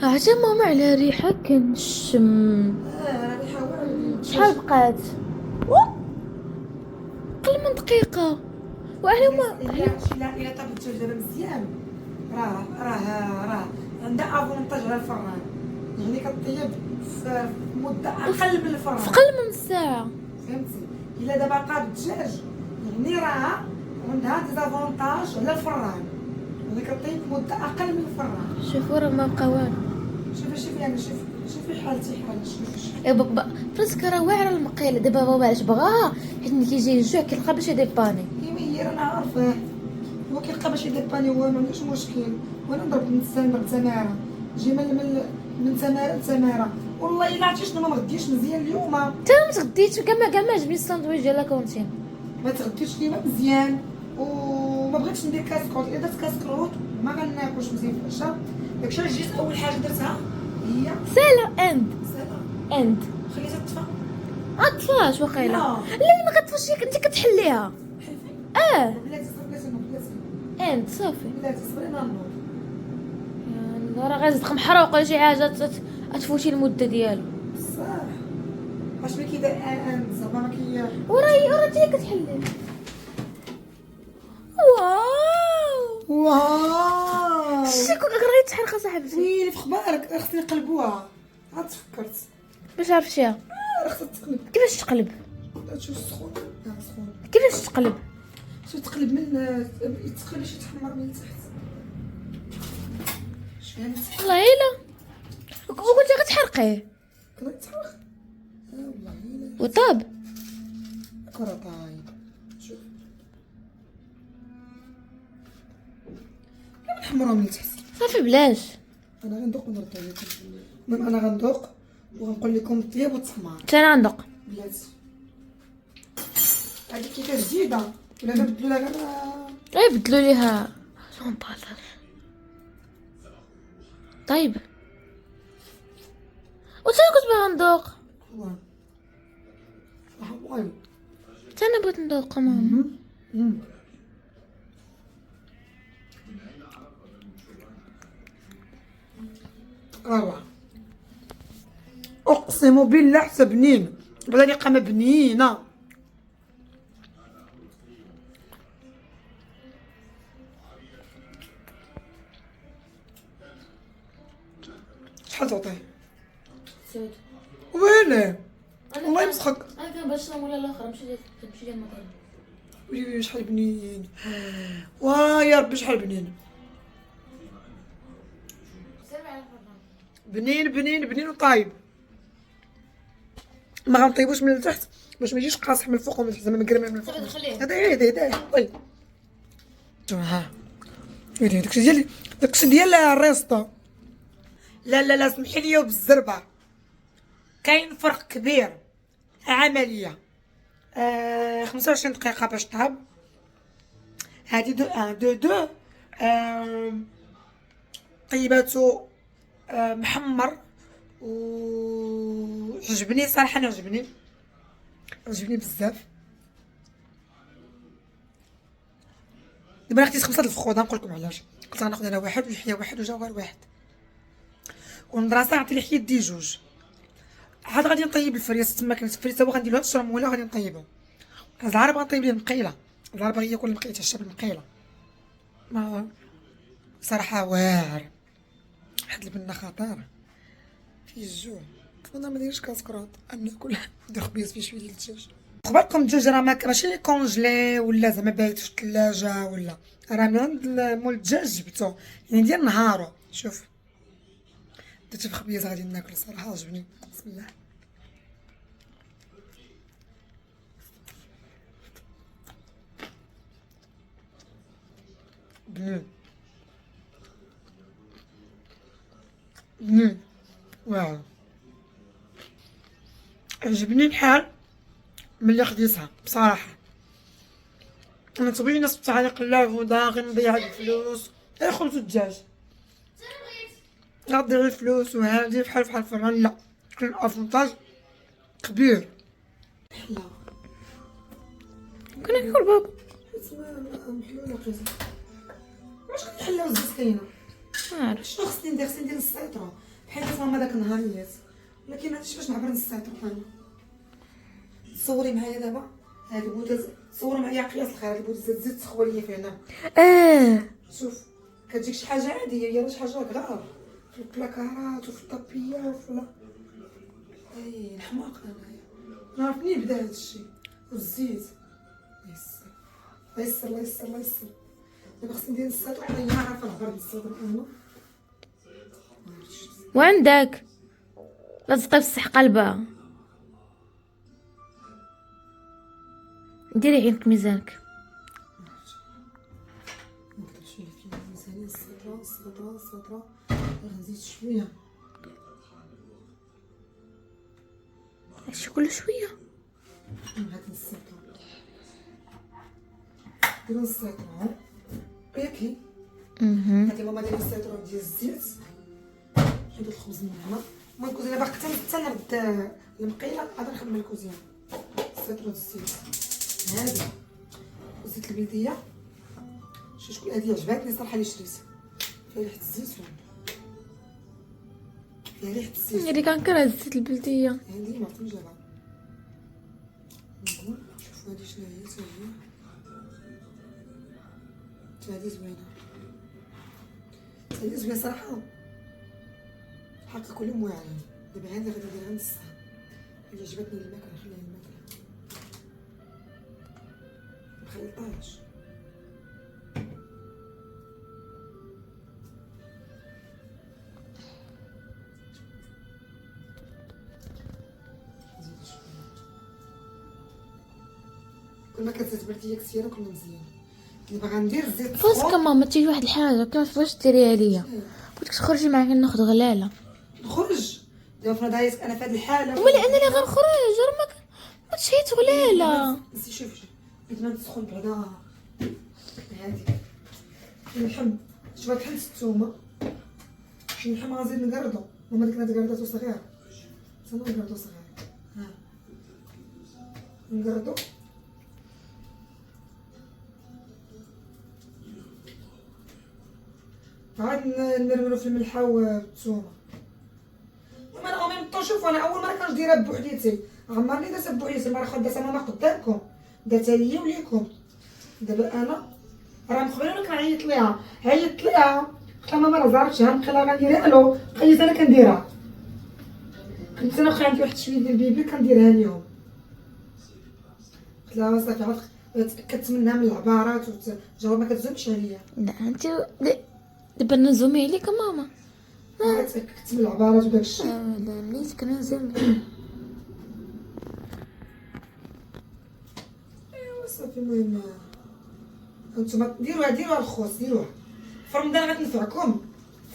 عجب ماما على ريحة كنشم. ريحه واعره. شحال بقات؟ قل من دقيقة. وعلى ما الا طابت الدجاجه مزيان راه عندها افونتاج على الفران، يعني كطيب في مده اقل من الفران، في قل من الساعة. فهمتي؟ الا دابا طاب الدجاج يعني راه عندها ديزافونتاج على الفران، يعني كطيب في مده اقل من الفران. شوفوا راه ما بقى والو. شوفي يعني شوفي حالتي شوفي. يا بابا فراسك راه واعرة المقيلة. دابا بابا علاش بغاها؟ حيت ملي كيجي الجوع كيلقى باش يديباني. هي رانا عارفاه، هو كيلقى باش يدباني، هو ما عندوش مشكل. وانا نضرب من تماره جي من تماره لتماره. والله الا عرفتي شنو ما غديش مزيان اليوم، حتى انا متغديتش كاع ما عجبني الساندويتش ديال لاكونتين. ما تغديتش اليوم مزيان. وما بغيتش ندير كاسكروت، الا درت كاسكروت ما غناكلش مزيان في العشاء. داكشي جيت اول حاجه درتها هي سالا اند سلام، اند. خليتها تطفى. اطفاش واخيلا. لا. لا ما غطفاش، انت كتحليها. بلاتي اند صافي. بلاتي صبري انا نوض. يا راه غيصدق محروق ولا شي حاجه تفوتي المده ديالو. بصح واش ملي كيدير زعما ما كي وراه انت كتحلي. واو واو شتي كون قريت تحرق صاحبتي. ويلي في خبارك، خصني نقلبوها. عاد تفكرت باش عرفتيها خصها تقلب. كيفاش تقلب؟ شوف سخون سخون. كيفاش تقلب؟ شو تقلب من يتقلب شي تحمر من تحت. شفت والله الا وكنتي غتحرقيه كنا يتحرق. والله الا وطاب. كره طايب. شوف كيف نحمرهم من تحت. صافي بلاش. انا غندوق ونرد عليكم. المهم انا غندوق وغنقول لكم طيب وتحمر. حتى انا غندق. بلاتي هذه كيكه جديده ولا نبدلو لها غير بدلوا ليها لومبالاج. طيب وتا كنت باغا ندوق. واعر. حتى انا بغيت ندوق ماما. روعة، اقسم بالله حتى بنين، بلا قامه بنينه. شحال تعطيه؟ سود ويلي الله يمسخك. انا كنبغي نشرب ولا الاخر نمشي ديال المطعم. ويلي شحال بنين، واه يا ربي شحال بنين. بنين وطايب. ما غنطيبوش من التحت باش ما يجيش قاصح من الفوق ومن التحت، زعما مقرمل من الفوق. هذا طيب. ها ويلي داكشي ديال الريسطو. لا سمحي لي بالزربه، كاين فرق كبير. عمليه 25 دقيقه باش طاب. هادي دو طيباتو محمر وعجبني صراحه. انا عجبني بزاف. دابا خديت 5 الفخوض، نقول لكم علاش. قلت غناخذ انا واحد ويحيى واحد وجوهر واحد والمدرسه نعطي لحية دي جوج. عاد غادي نطيب الفريس تما. كاين الفريسه غندير لها الشرم ولا غادي نطيبو. العرب غنطيب ليه مقيله. العرب ياكل المقيله، الشاب المقيله. ما صراحه واعر. واحد البنه خطيره فيه الجوع. انا ما نديرش كاسكروط، ناكل ندير خبيز فيه شويه ديال الدجاج. خبركم الدجاج راه ماشي كونجلي ولا زعما بايت في الثلاجه، ولا راه من عند مول الدجاج جبتو يعني ديال نهارو. شوف درت في خبيز غادي ناكل صراحه عجبني. بسم الله. بنين واو. عجبني الحال ملي خديتها بصراحه. انا تبغي ناس التعليق لا هدى غير نضيع هاد الفلوس. خبز الدجاج غادي غير فلوس وهادي بحال الفران. لا كاين افونتاج كبير. حلا كنا ناكل بابا. محلوله قيزه. واش غنحلو الزيت كاينه عارف شنو خصني ندير؟ خصني ندير السيطره بحال ماما داك النهار نيت، ولكن هادشي باش نعبر السيطره انا. تصوري معايا دابا هاد البوتاز، تصوري معايا قياس الخير، هاد البوتاز تزيد تسخوا ليا في هنا. شوف كتجيك شي حاجه عاديه، هي شي حاجه كراف في البلاكارات وفي الطابيه وفي اي الحماق انايا. نعرف منين بدا هادشي والزيت. الله يسر الله يسر الله يسر. دابا خصني ندير السيطره، انا عارفه نهبر السيطره انا. وعندك لصقي بصح قلبها. ديري عينك ميزانك. نكتب شويه في الميزانيه. السيطره غنزيد شويه. هادشي كل شويه. هاد السيطره ديروا السيطره ياكي. هادي ماما دايره السيطره ديال الزيت. حيد الخبز من هنا. المهم كوزينه باقي حتى نرد المقيله، غادي نخدم الكوزينه. السيطره الزيت هادي وزيت البلديه. شكون هادي عجباتني صراحه اللي شريت، فيها ريحه الزيتون، فيها ريحه الزيتون. اللي كنكره الزيت البلديه. هادي ما عرفت نجيبها. شوفوا هادي شنو هي، هادي زوينه، هادي زوينه صراحه. حقا كلهم واعرين. دابا هادي غادي نديرها عند الصحن. اللي عجبتني الماكله نخليها الماكله، مخلطاش. كل ما كتزيد بلديه كثيره كل ما مزيان. دابا غندير الزيت فاسكا ماما تيجي واحد الحاجه كما تبغيش ديريها ليا، بغيتك تخرجي معايا ناخذ غلاله. نخرج دابا فرض عايزك انا في هذه الحاله. ولا انا اللي غنخرج راه ما تشهيت غلاله. شوف بغيت ما تسخن بعدا. هادي اللحم، شوف طحنت الثومه، اللحم غنزيد نقردو. ماما ديك نقرداتو صغير، انا نقردو صغير. ها نقردو. عاد نرملو في الملحه والثومه. المهم انا غادي نبقى نشوف. انا اول مره كنديرها بوحديتي، عمرني درتها بوحديتي. المره الاخرى درتها ماما قدامكم، درتها ليا وليكم. دابا انا راه من قبل انا كنعيط ليها، عيطت ليها قلت لها ماما راه زعرتها نقيلا غنديرها له. بقيت انا كنديرها، كنت انا واخا عندي واحد شويه ديال البيبي كنديرها ليهم. قلت لها صافي عاد تاكدت منها من العبارات والجواب ما كتزومش عليا. لا انت دابا نزومي عليك ماما. تاكدت من العبارات وداك الشيء. لا نيت كنزوم. ايوا صافي. المهم انتما ديروها الخوص، ديروها في رمضان غتنفعكم.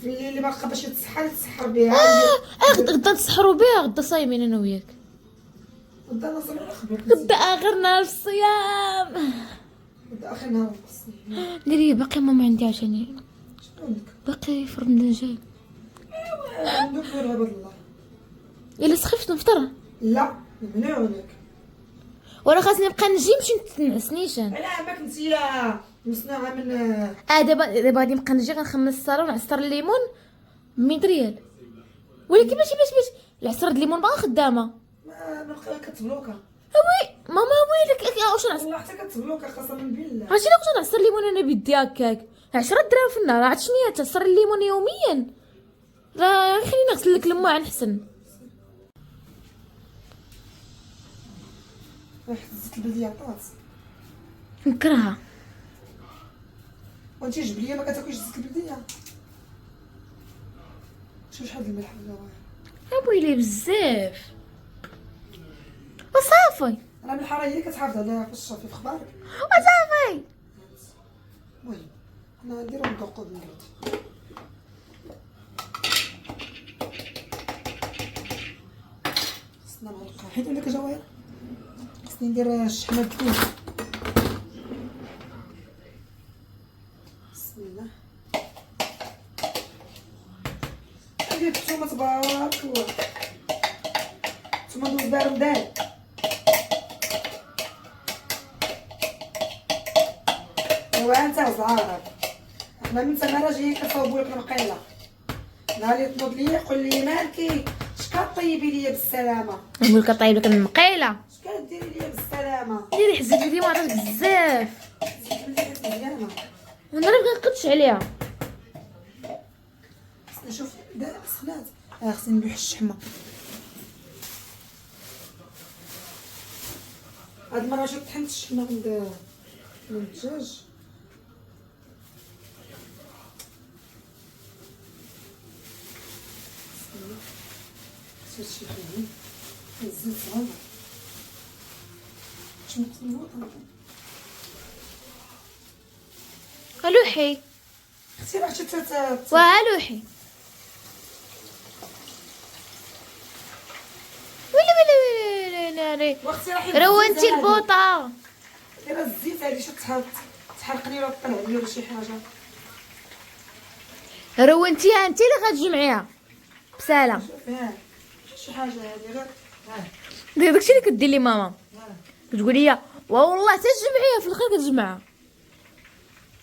في الليل باقا باش يتسحر بها. غدا نسحروا بها، غدا صايمين انا وياك. غدا نصبر على خبرك. غدا اخر نهار في الصيام. غدا اخر نهار خصني ديري باقي ماما عندي عشاني شنو عندك. باقي في رمضان جاي. ندور عباد الله. الا سخفت نفطر. لا ممنوع عليك. وراه خاصني نبقى نجي ماشي نتنعس نيشان. علاه ما كنتي لا مصنوعه من دابا غادي نبقى نجي غنخمس الصاله ونعصر الليمون ب 100 ريال. ولكن ماشي باش العصير د الليمون باغا خدامه. ما نبقى كتبلوكا. وي ماما ويلك واش نعصر. والله حتى كتبلوكا قسما بالله. عرفتي لا كنت نعصر الليمون انا بيدي هكاك 10 دراهم في النهار. عرفتي شنو هي تعصر الليمون يوميا؟ راه خليني نغسل لك الماء نحسن. ريحه الزيت البلديه عطات. نكرهها. وانتي جبليه ما كتاكلش الزيت البلديه. شحال د الملح الجواهر. ويلي بزاف وصافي. راه الملحه راه هي كتحافظ عليها في الشافي في خبارك. وصافي. المهم حنا نديرو ندوقو بالبلد. خصنا معلقه. حيت عندك جواهر خصني ندير الشحمه الدين. بسم الله. ندير الثومه تبارك الله. الثومه ندوز بها رمضان. ايوا انت زعار حنا من تما راه جايين كنصاوبوا لك المقيله. نهار اللي تنوض ليا قول لي مالكي اش كطيبي ليا بالسلامه. نقول لك طيب لك المقيله اش كديري ليا بالسلامه. ديري حزت لي ما عرفت بزاف مزيانه. وانا راه مكنقدش عليها. خصني نشوف سخنات. خصني نلوح الشحمه. هاد المره شفت طحنت الشحمه من الدجاج. سير شي حاجه الزيت صغير شنو نقص الوحي اختي راه شتات والوحي ويلي واختي راه روانتي البوطه. راه الزيت هادي شتحط تحرقني ولا طلع لي ولا شي حاجه. روانتيها انت اللي غتجمعيها بساله. شي حاجه هادي غير داكشي اللي كدير لي ماما كتقول لي والله حتى تجمعيها في الاخر كتجمعها.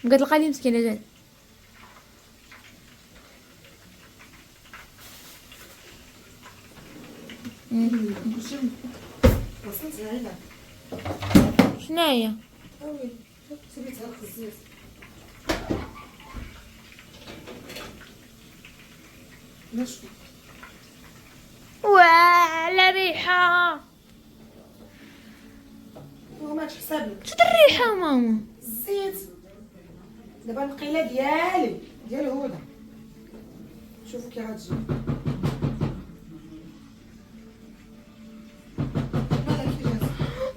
كتلقى لي مسكينه جات وصلت هنا شناهي اوي سيبي تهرق الزيت. نشوف على ريحه. وماكش حسابك شد الريحه ماما. الزيت دابا القيله ديالي ديال هدى. شوفوا كي غتجي. هذا كي جات.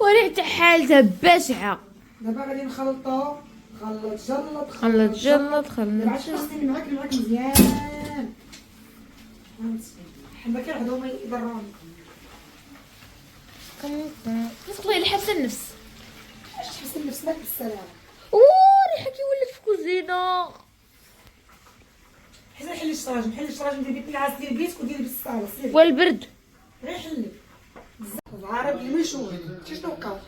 وريحه حالتها بشعه. دابا غادي نخلطو. خلط جلط خلط جلط خلط عرفتي خصني معاك مزيان. فهمتي حنا كنعدو ما يضروني. كتقولي لي حبس النفس. اش تحس النفس مالك بالسلامه. ريحه كي ولات في الكوزينه. حيت حلي الشراجم ديال بيت العاس ديال بيتك وديال بيت الصاله سير والبرد غير حلي العرب اللي ما يشوهني. شتي شنو وقع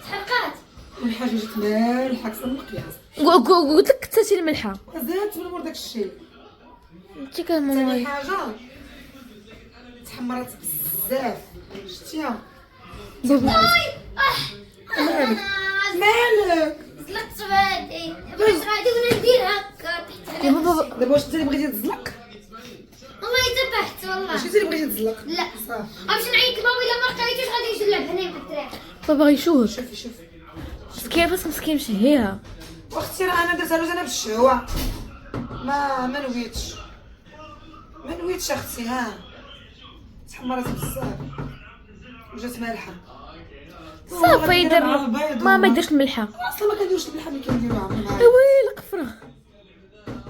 تحرقات. الحاجه جات مالحه اكثر من المقياس. قلت لك كتاتي الملحه. زادت من مور داك الشيء. انت كان ثاني ماما حاجه تحمرات بزاف. شتيها مالك زلقت صبادي بغيت غادي وانا ندير هكا تحت يا على بابا دابا واش انت اللي بغيتي تزلق؟ والله تبحت والله واش انت اللي بغيتي تزلق؟ لا صافي غنمشي نعيط لماما الا ما لقيتوش غادي نجي نلعب هنايا في الطريق. بابا غيشوهك. شوفي مسكين بس مسكين مشهيها. واختي راه انا درتها له انا بالشهوه. ما نويتش اختي. ها تحمرت بزاف وجات مالحه. صافي يدير ماما يديرش الملحه. اصلا ما كنديروش الملحه اللي كنديروها معايا. ويلي القفره.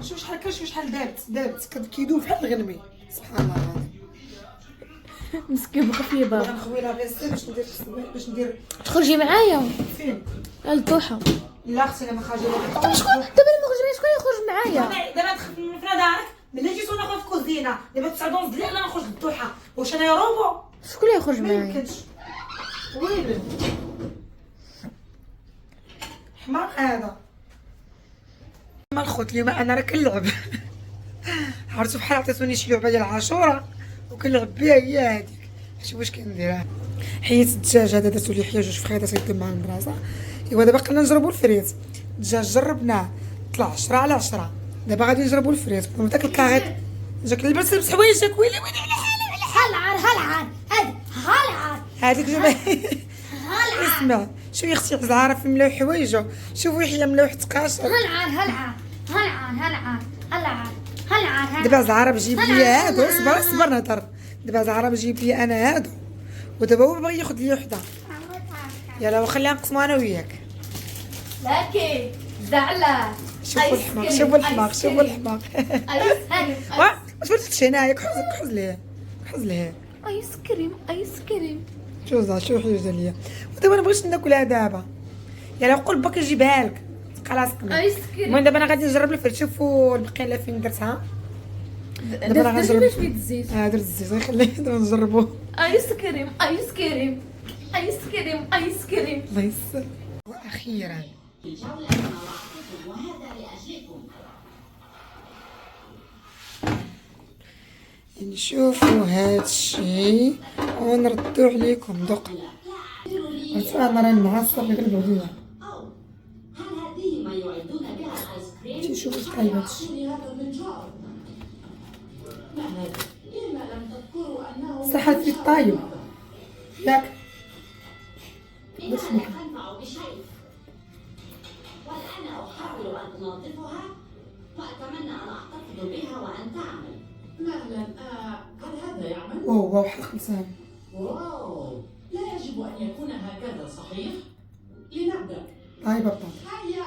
شوف شحال دابت كيدوب بحال الغنمي. سبحان الله العظيم. مسكين بقى فيا بابا. غنخوي لها بيستي باش ندير تخرجي معايا فين. للضحى. لا اختي انا ما خارجه طب شكون دابا اللي مخرج معايا شكون يخرج معايا؟ دابا تخف من دارك ملي جيت وانا في الكوزينه. دابا 9 ونص الليل انا نخرج للضحى. واش انا يا روبو؟ شكون اللي يخرج ما معايا؟ يمكنش. ويلي حماق هذا. ما الخوت اليوم انا راه كنلعب. عرفتوا بحال عطيتوني شي لعبه ديال عاشوره وكنلعب بها هي هذيك. شوف واش كندير. حيت الدجاج هذا درتو ليه حياه جوج فخيطات يدو مع المدرسه. ايوا دابا قلنا نجربوا الفريت. الدجاج جربناه طلع 10/10. دابا غادي نجربوا الفريت وداك الكاغيط جاك لبس حوايجك. ويلي على حالها. هالعار هالعار هذيك جوج اسمع شوفي اختي عزعاره في ملوح حوايجو. شوفي حيا ملوح تقاشر. هالعار دابا زعاره بجيب لي هادو. صبر نهضر. دابا زعاره بجيب لي انا هادو ودابا هو باغي ياخذ لي وحده. يلا وخلينا نقسموا انا وياك. لكن زعلان شوفوا الحماق. واش بغيتي هنايا كحوز ليه ايس كريم. شو حيوجه ليا. ودابا انا بغيت ناكلها دابا. يلا قول باك يجيبها لك خلاص. ايس كريم. المهم دابا انا غادي نجرب الفريت. شوفوا البقيله فين درتها. دابا انا غنجرب. درت شويه الزيت. درت الزيت غنخليه دابا نجربوه. ايس كريم. الله يسر. واخيرا نشوفوا هادشي ونردو عليكم دوق. عرفتوا انا راه نعصر غير البغية. تيشوفوا اش طايب هادشي. صحة في الطايب ياك باش ناكل. وأنا أحاول أن أنظفها وأتمنى أن أحتفظ بها وأن تعمل. مهلا. هل هذا يعمل؟ واو حلق لسان. واو، لا يجب أن يكون هكذا صحيح؟ لنبدأ. طايبة بطاطا. هيا.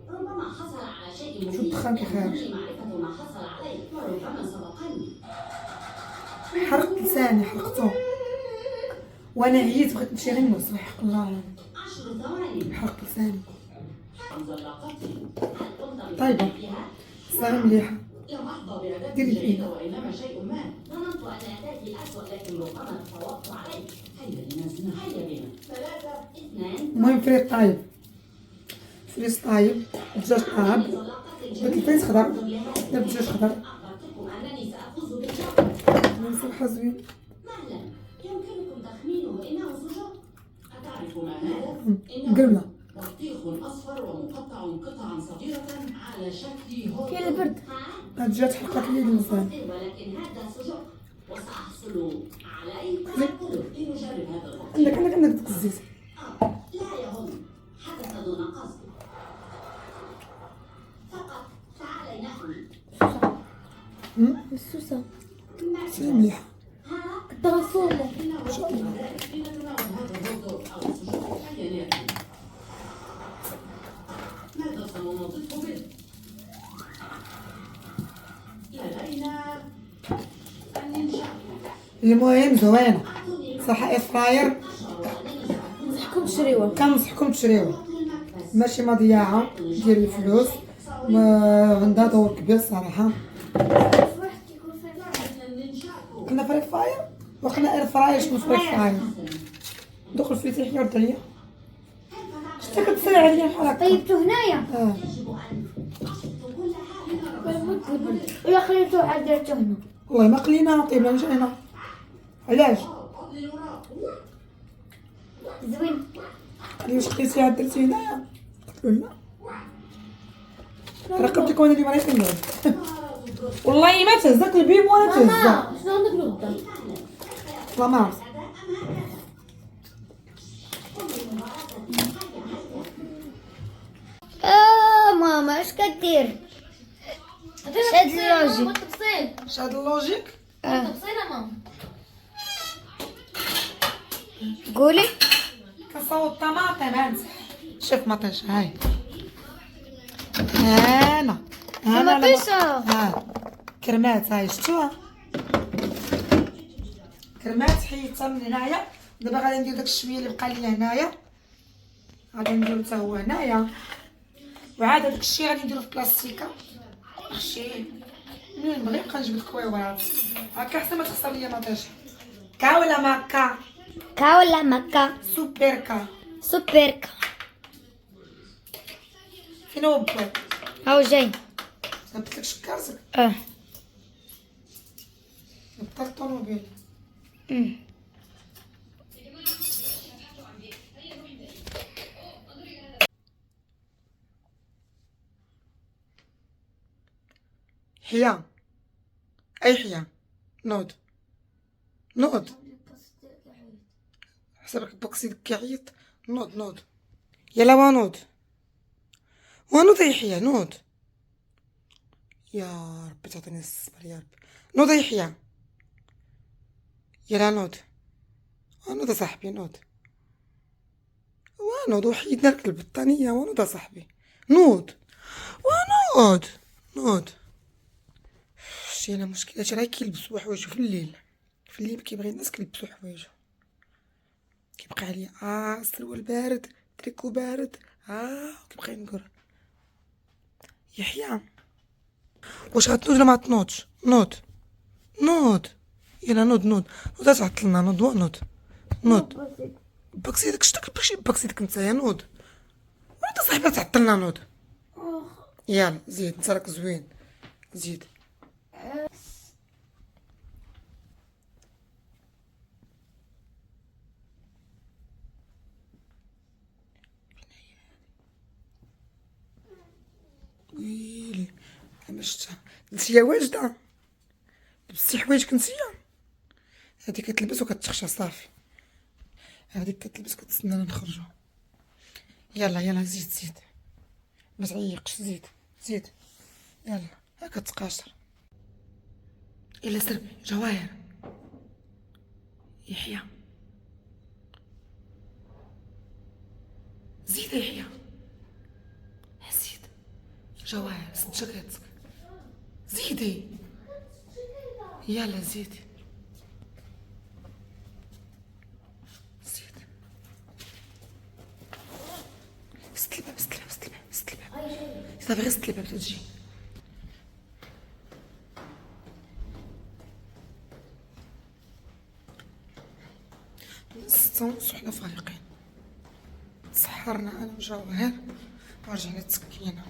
ربما حصل على شيء شو مفيد. الدخان كيخرج؟ معرفة ما حصل عليه وربما سبقني. حرقت لساني حرقته وانا عييت بغيت نمشي غير نوصل حق الله. 10 ثواني. حرقت لساني. مزلقتي. طيبة صار مليحة. لم أحظى بأداة ديري جيدة وإنما شيء ما. ظننت أن أداتي أسوأ لكن ربما تفوقت عليه. هيا بنا. هيا بنا. 3 2. المهم فريز طايب. فريز طايب دجاج طاب درت الفريز خضر درت دجاج خضر. أخبرتكم أنني سأفوز بالجائزة. صراحة زوين. مهلا. يمكنكم تخمينه إنه سجق. أتعرف ما هذا؟ مقرملة. بطيخ أصفر ومقطع قطعا صغيرة على شكل هوت. كاين البرد. الدجاج حرقت لي اللسان. ولكن هذا سجق وسأحصل عليه وأكله لنجرب هذا الوقت. عندك تقزيز. لا يهم، حدث دون قصد. فقط تعالي نحن. السوسة شي مليحة. الترسومة. لنتناول هذا الهوت أو السجق. هيا نأكل. ماذا سننظفه به؟ لدينا النينجا. المهم زوينة صح. اير فراير نصحكم تشريوه. كنصحكم تشريوه ماشي مضيعة ديال الفلوس. عندها دور كبير صراحة. كنا فريق فاير وقنا اير فراير. شنو فريق فاير؟ دوق الفليتيح يرد عليا. شتا كتسرع عليا بحال هكا. طيبته هنايا ولا خليته عاد درته هنا. والله ما قلينا طيبنا مش هنا. علاش؟ زوين. قال لي واش قليتي عاد درتي هنايا؟ قلت له لا رقبت لكم انا اللي ما نقدر. والله ما تهزك البيب ولا تهزك. ماما شنو عندك الغدا؟ والله ما عرفت. ماما اش كدير؟ شاد اللوجيك. تفصيل. شاد اللوجيك. تفصيل يا ماما. قولي. كنصوت طماطم هانت. شوف مطيش هاي. هانا مطيشة. ها كرمات هاي شفتوها. كرمات حيدتها من هنايا. دابا غادي ندير داك الشويه اللي بقى لي هنايا. غادي نديرو حتى هو هنايا. وعاد هذاك الشيء غادي نديرو في بلاستيكه. اخشي منين نبغي نبقى نجبد الكويوات هكا حتى ما تخسر ليا مطيشه. كا ولا ماكا؟ كا ولا مكة؟ سوبر كا. سوبركا. فين هو بوي؟ هاو جاي. جبت شكرتك. جبت الطوموبيل. حيا اي حيا. نوض نوض حسابك بوكسيدك كيعيط. نوض يلا ونوض يا حيا. نوض يا ربي تعطيني الصبر يا ربي. نوض يا حيا. يلا نوض صاحبي. نوض وحيدنا لك البطانية. ونوض صاحبي. نوض شتي انا مشكلتي راه كيلبسوا حوايجو في الليل كيبغي الناس كيلبسوا حوايجو. كيبقى عليا السروال بارد تريكو بارد كيبقى ينقر. يحيى واش غتنوض ولا ما تنوضش؟ نوض يلا نوض تعطلنا. نوض باكسيدك شتاك باكسيدك نتايا. نوض ولا صاحبي تعطلنا. نوض يلا زيد انت راك زوين. زيد ويلي انا شفتها. نسيه واجده، لبستي حوايجك نسيه. هادي كتلبس وكتخشى صافي، هاديك كتلبس كتسنانا نخرجو. يلا يلا زيد زيد، ما تعيقش، زيد زيد يلا. ها كتقاشر. يلا سر جواهر، يحيى زيد يحيى، زيد جواهر، سد جاكيتك، زيدي يلا زيدي زيد. سد الباب سد الباب سد الباب سد الباب، صافي غير سد الباب تجي. ستة ونص وحنا فايقين، تسحرنا انا وجواهر ورجعنا تسكينا.